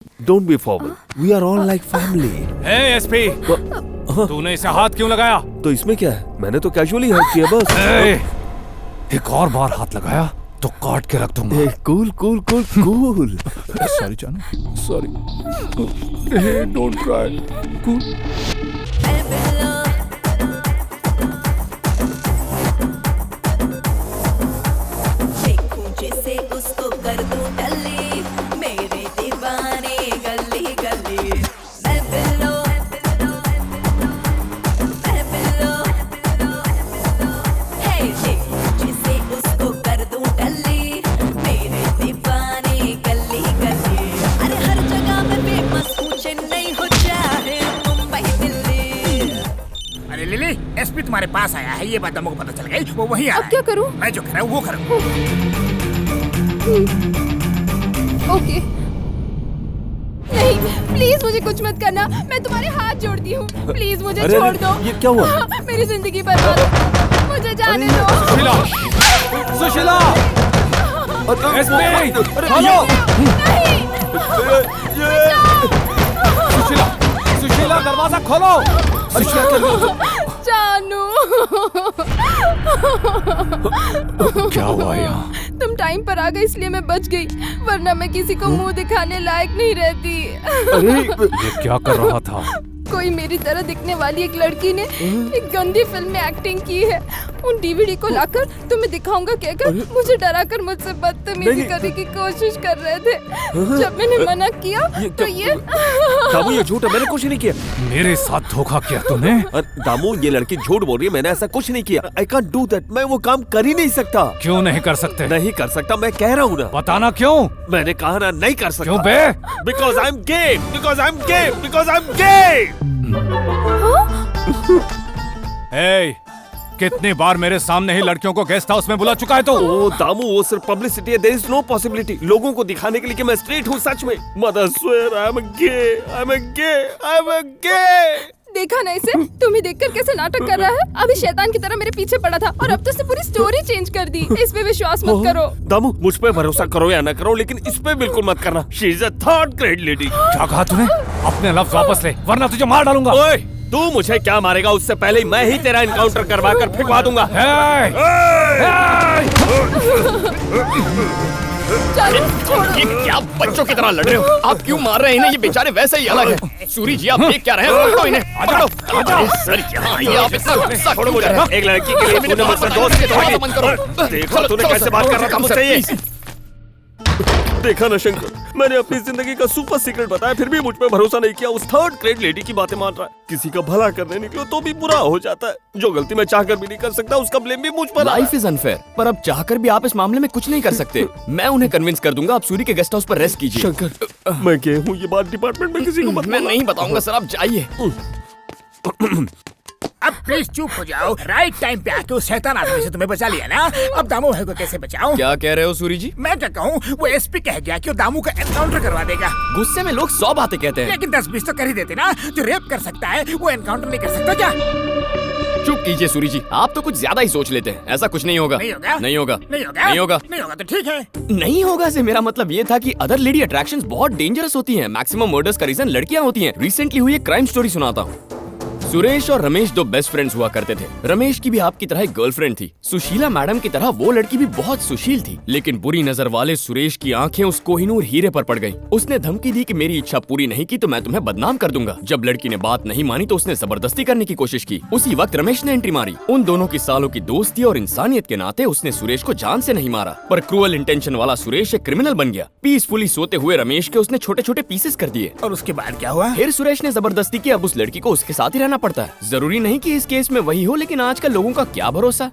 Don't be forward. We are all like family. Hey SP, तूने इसे हाथ क्यों लगाया? तो इसमें क्या है? मैंने तो कैजुअली हेल्प किया बस। एक और बार हाथ लगाया तो काट के रख दूंगा। Cool cool cool cool. Sorry जानू, sorry. Don't cry. Cool. SP तुम्हारे पास आया है, ये बात दमो को पता चल गई, वो वही आ रहा है। अब क्या करूं? मैं जो करूं वो करूं। ओके। नहीं, प्लीज मुझे कुछ मत करना, मैं तुम्हारे हाथ जोड़ती हूँ, प्लीज मुझे छोड़ दो। ये क्या हुआ? मेरी जिंदगी बर्बाद, मुझे जाने दो। Sushila, Sushila, SP, hello. सुशीला, सुशीला, दरवाजा खोलो। जानू। क्या हुआ यहाँ? तुम टाइम पर आ गए इसलिए मैं बच गई, वरना मैं किसी को मुंह दिखाने लायक नहीं रहती। ये क्या कर रहा था? कोई मेरी तरह दिखने वाली एक लड़की ने एक गंदी फिल्म में एक्टिंग की है। उन डीवीडी को लाकर तुम्हें दिखाऊंगा कहकर मुझे डराकर मुझसे बदतमीजी करने की कोशिश कर रहे थे। जब मैंने मना किया तो ये दामू, ये झूठ है, मैंने कुछ नहीं किया। मेरे साथ धोखा किया तूने? दामू, ये लड़की झूठ बोल रही है, मैंने ऐसा कुछ नहीं किया। I can't do that. मैं वो काम कर ही नहीं सकता। क्यों नहीं कर सकते? नहीं कर सकता, मैं कह रहा हूँ ना। बताना क्यों? मैंने कहा ना, नहीं कर सकता। क्यों बे? Because I'm gay. Because I'm gay. Because I'm gay. Hey, कितनी बार मेरे सामने ही लड़कियों को गेस्ट हाउस में बुला चुका है तू? ओ दामू, वो सिर्फ पब्लिसिटी है। There is no possibility. लोगों को दिखाने के लिए कि मैं स्ट्रेट हूँ सच में। Mother swear I'm a gay. I'm a gay. I'm a gay. देखा ना इसे, तुम्हें देखकर कैसे नाटक कर रहा है। अभी शैतान की तरह मेरे पीछे पड़ा था और अब तो इसने पूरी स्टोरी चेंज कर दी। इस पे विश्वास मत करो। दामू, मुझ पे भरोसा करो या ना करो, लेकिन इस पे बिल्कुल मत करना। She is a third grade lady. क्या कहा तूने? अपने लफ्ज वापस ले, वरना तुझे मार डालूंगा। ओए, तू मुझे क्या मारेगा? उससे पहले ही मैं ही तेरा एनकाउंटर करवा कर फिकवा दूंगा। ये क्या बच्चों की तरह लड़ रहे हो? आप क्यों मार रहे हैं इन्हें? ये बेचारे वैसे ही अलग है। सूरी जी, आप देख क्या रहे हैं? पकड़ो इन्हें, पकड़ो। सर, यहाँ ये आप इतना गुस्सा छोड़ो मुझे। एक लड़की के लिए तूने मुझसे दोस्त बंद करो। देखो तूने कैसे बात कर रहा था मुझसे। ये देखा ना शंकर, मैंने अपनी जिंदगी का सुपर सीक्रेट बताया, फिर भी मुझ पे भरोसा नहीं किया। उस थर्ड ग्रेड लेडी की बातें मान रहा है। किसी का भला करने निकलो तो भी बुरा हो जाता है। जो गलती मैं चाहकर भी नहीं कर सकता, उसका ब्लेम भी मुझ पर। लाइफ इज अनफेयर, पर अब चाहकर भी आप इस मामले में कुछ नहीं कर सकते। मैं उन्हें कन्विंस कर दूंगा, आप सूरी के गेस्ट हाउस पर रेस्ट कीजिए। शंकर, मैं गया हूँ, ये बात डिपार्टमेंट में किसी को मत। मैं नहीं बताऊंगा सर, आप जाइए। अब प्लीज चुप हो जाओ। राइट टाइम पे आके उस शैतान आदमी से तुम्हें बचा लिया ना, अब दामू भाई को कैसे बचाऊं? क्या कह रहे हो सूरी जी? मैं क्या कहूँ, वो एसपी कह गया कि वो दामू का एनकाउंटर करवा देगा। गुस्से में लोग 100 बातें कहते हैं, लेकिन 10-20 तो कर ही देते ना। जो रेप कर सकता है वो एनकाउंटर नहीं कर सकता क्या? चुप कीजिए सूरी जी, आप तो कुछ ज्यादा ही सोच लेते हैं। ऐसा कुछ नहीं होगा। नहीं होगा? नहीं होगा। नहीं होगा? नहीं होगा। नहीं होगा तो ठीक है। नहीं होगा से मेरा मतलब ये था कि अदर लेडी अट्रैक्शंस बहुत डेंजरस होती हैं। मैक्सिमम मर्डर्स का रीजन लड़कियां होती हैं। रिसेंटली हुई एक क्राइम स्टोरी सुनाता हूँ। सुरेश और रमेश दो बेस्ट फ्रेंड्स हुआ करते थे। रमेश की भी आपकी तरह एक गर्लफ्रेंड थी। सुशीला मैडम की तरह वो लड़की भी बहुत सुशील थी, लेकिन बुरी नजर वाले सुरेश की आंखें उस कोहिनूर हीरे पर पड़ गईं। उसने धमकी दी कि मेरी इच्छा पूरी नहीं की तो मैं तुम्हें बदनाम कर दूंगा। जब लड़की ने बात नहीं मानी तो उसने जबरदस्ती करने की कोशिश की। उसी वक्त रमेश ने एंट्री मारी। उन दोनों की सालों की दोस्ती और इंसानियत के नाते उसने सुरेश को जान से नहीं मारा, पर क्रूअल इंटेंशन वाला सुरेश एक क्रिमिनल बन गया। पीसफुली सोते हुए रमेश के उसने छोटे छोटे पीसेस कर दिए। और उसके बाद क्या हुआ? फिर सुरेश ने जबरदस्ती की। अब उस लड़की को उसके साथ ही रहना पड़ता है। जरूरी नहीं कि इस केस में वही हो, लेकिन आजकल लोगों का क्या भरोसा।